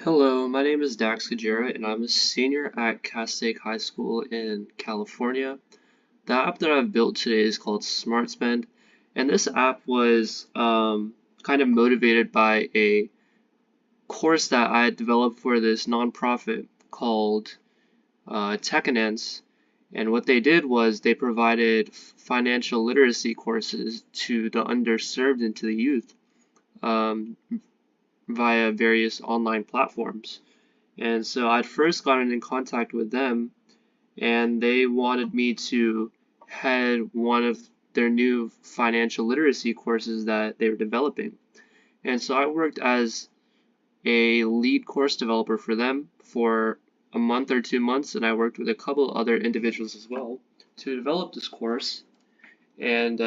Hello, my name is Dax Gajera, and I'm a senior at Castaic High School in California. The app that I've built today is called SmartSpend, and this app was kind of motivated by a course that I had developed for this nonprofit called Tech and what they did was they provided financial literacy courses to the underserved and to the youth um, via various online platforms. And so I'd first gotten in contact with them, and they wanted me to head one of their new financial literacy courses that they were developing. And so I worked as a lead course developer for them for a month or 2 months, and I worked with a couple other individuals as well to develop this course. And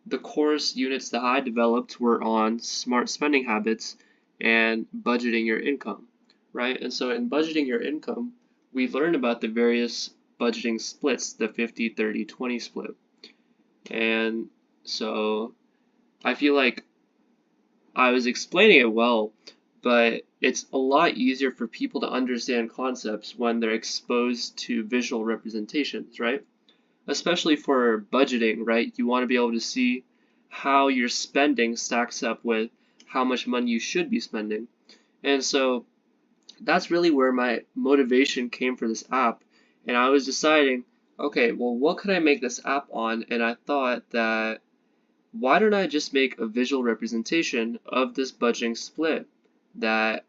the course units that I developed were on smart spending habits and budgeting your income, right? And so in budgeting your income, we learn about the various budgeting splits, the 50, 30, 20 split. And so I feel like I was explaining it well, but it's a lot easier for people to understand concepts when they're exposed to visual representations, right? Especially for budgeting, right? You want to be able to see how your spending stacks up with how much money you should be spending. And so that's really where my motivation came for this app. And I was deciding, okay, well, what could I make this app on? And I thought that why don't I just make a visual representation of this budgeting split that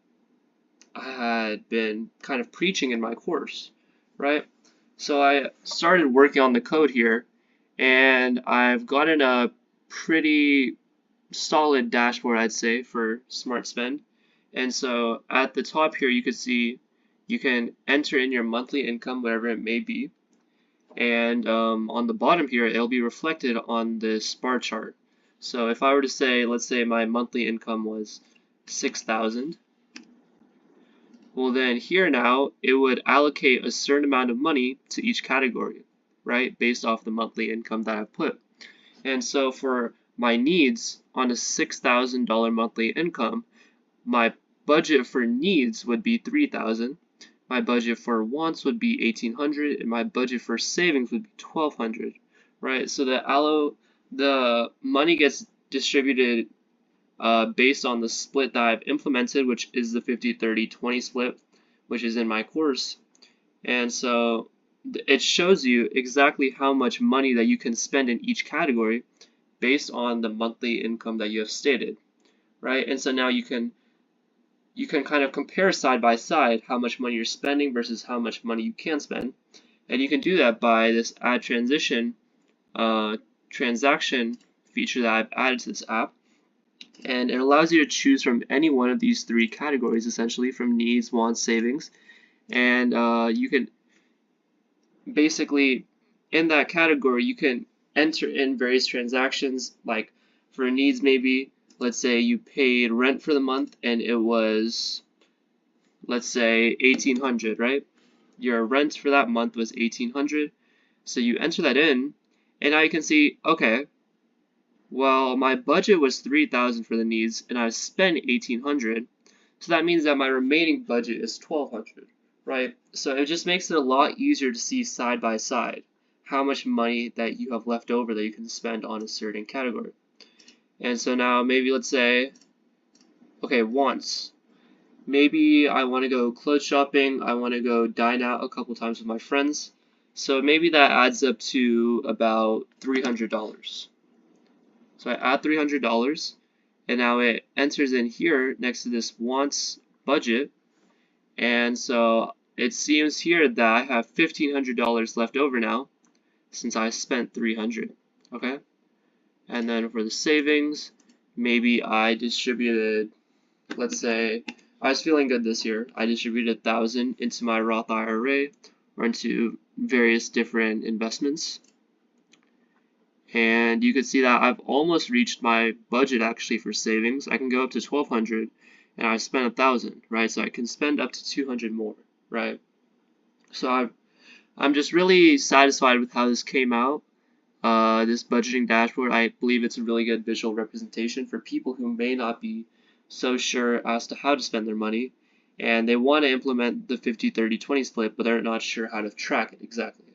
I had been kind of preaching in my course, right? So I started working on the code here, and I've gotten a pretty solid dashboard, I'd say, for SmartSpend. And so at the top here, you can see you can enter in your monthly income, whatever it may be. And on the bottom here, it'll be reflected on this bar chart. So if I were to say, let's say my monthly income was 6,000, well then here now, it would allocate a certain amount of money to each category, right? Based off the monthly income that I've put. And so for my needs on a $6,000 monthly income, my budget for needs would be 3,000, my budget for wants would be 1,800, and my budget for savings would be 1,200, right? So the money gets distributed based on the split that I've implemented, which is the 50, 30, 20 split, which is in my course. And so it shows you exactly how much money that you can spend in each category based on the monthly income that you have stated, right? And so now you can kind of compare side by side how much money you're spending versus how much money you can spend. And you can do that by this add transition transaction feature that I've added to this app. And it allows you to choose from any one of these three categories, essentially from needs, wants, savings. And you can basically, in that category, you can enter in various transactions, like for needs maybe, let's say you paid rent for the month and it was, let's say 1,800, right? Your rent for that month was 1,800. So you enter that in, and now you can see, okay, well, my budget was 3,000 for the needs, and I spent 1,800. So that means that my remaining budget is 1,200, right? So it just makes it a lot easier to see side by side how much money that you have left over that you can spend on a certain category. And so now maybe let's say, okay, wants. Maybe I want to go clothes shopping, I want to go dine out a couple times with my friends. So maybe that adds up to about $300. So I add $300, and now it enters in here next to this wants budget. And so it seems here that I have $1,500 left over now since I spent 300. Okay? And then for the savings, maybe I distributed, let's say I was feeling good this year. I distributed 1,000 into my Roth IRA or into various different investments. And you can see that I've almost reached my budget actually for savings. I can go up to 1,200 and I spent 1,000, right? So I can spend up to 200 more, right? So I'm just really satisfied with how this came out. This budgeting dashboard, I believe it's a really good visual representation for people who may not be so sure as to how to spend their money. and they want to implement the 50-30-20 split, but they're not sure how to track it exactly,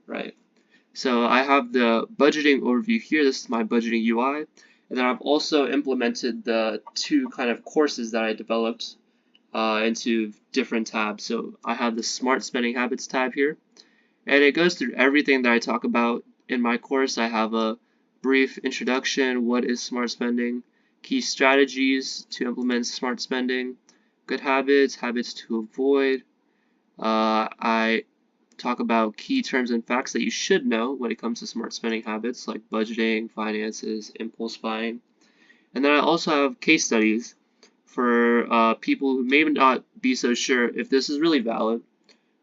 right? So I have the budgeting overview here. This is my budgeting UI, and then I've also implemented the two kind of courses that I developed into different tabs. So I have the Smart Spending Habits tab here, and it goes through everything that I talk about in my course. I have a brief introduction, what is smart spending, key strategies to implement smart spending, good habits, habits to avoid. I talk about key terms and facts that you should know when it comes to smart spending habits like budgeting, finances, impulse buying. And then I also have case studies for people who may not be so sure if this is really valid,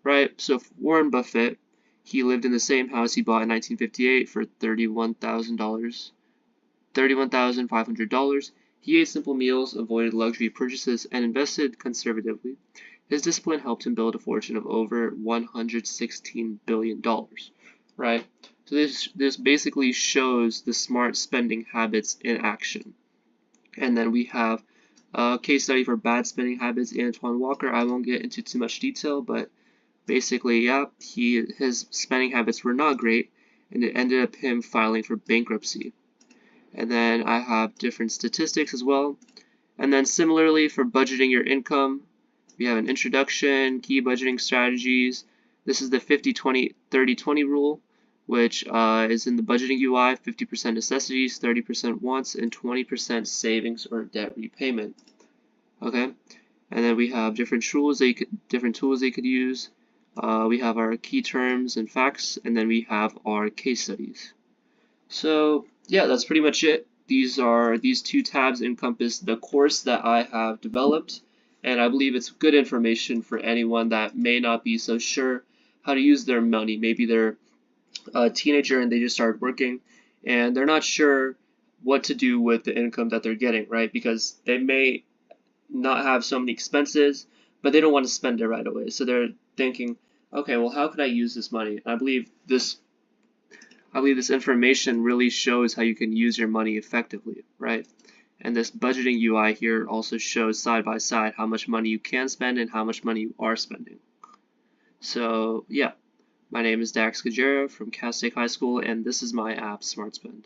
right? So Warren Buffett, he lived in the same house he bought in 1958 for $31,500. He ate simple meals, avoided luxury purchases, and invested conservatively. His discipline helped him build a fortune of over $116 billion, right? So this basically shows the smart spending habits in action. And then we have a case study for bad spending habits, Antoine Walker. I won't get into too much detail, but basically, yeah, his spending habits were not great, and it ended up him filing for bankruptcy. And then I have different statistics as well. And then similarly for budgeting your income, we have an introduction, key budgeting strategies. This is the 50-20-30-20 rule, which is in the budgeting UI, 50% necessities, 30% wants, and 20% savings or debt repayment. Okay, and then we have different tools that you could use. We have our key terms and facts, and then we have our case studies. So yeah, that's pretty much it. These two tabs encompass the course that I have developed, and I believe it's good information for anyone that may not be so sure how to use their money. Maybe they're a teenager and they just started working, and they're not sure what to do with the income that they're getting, right? Because they may not have so many expenses, but they don't want to spend it right away. So they're thinking, okay, well, how can I use this money? I believe this information really shows how you can use your money effectively, right? And this budgeting UI here also shows side by side how much money you can spend and how much money you are spending. So yeah, my name is Dax Gajera from Cal State High School, and this is my app, SmartSpend.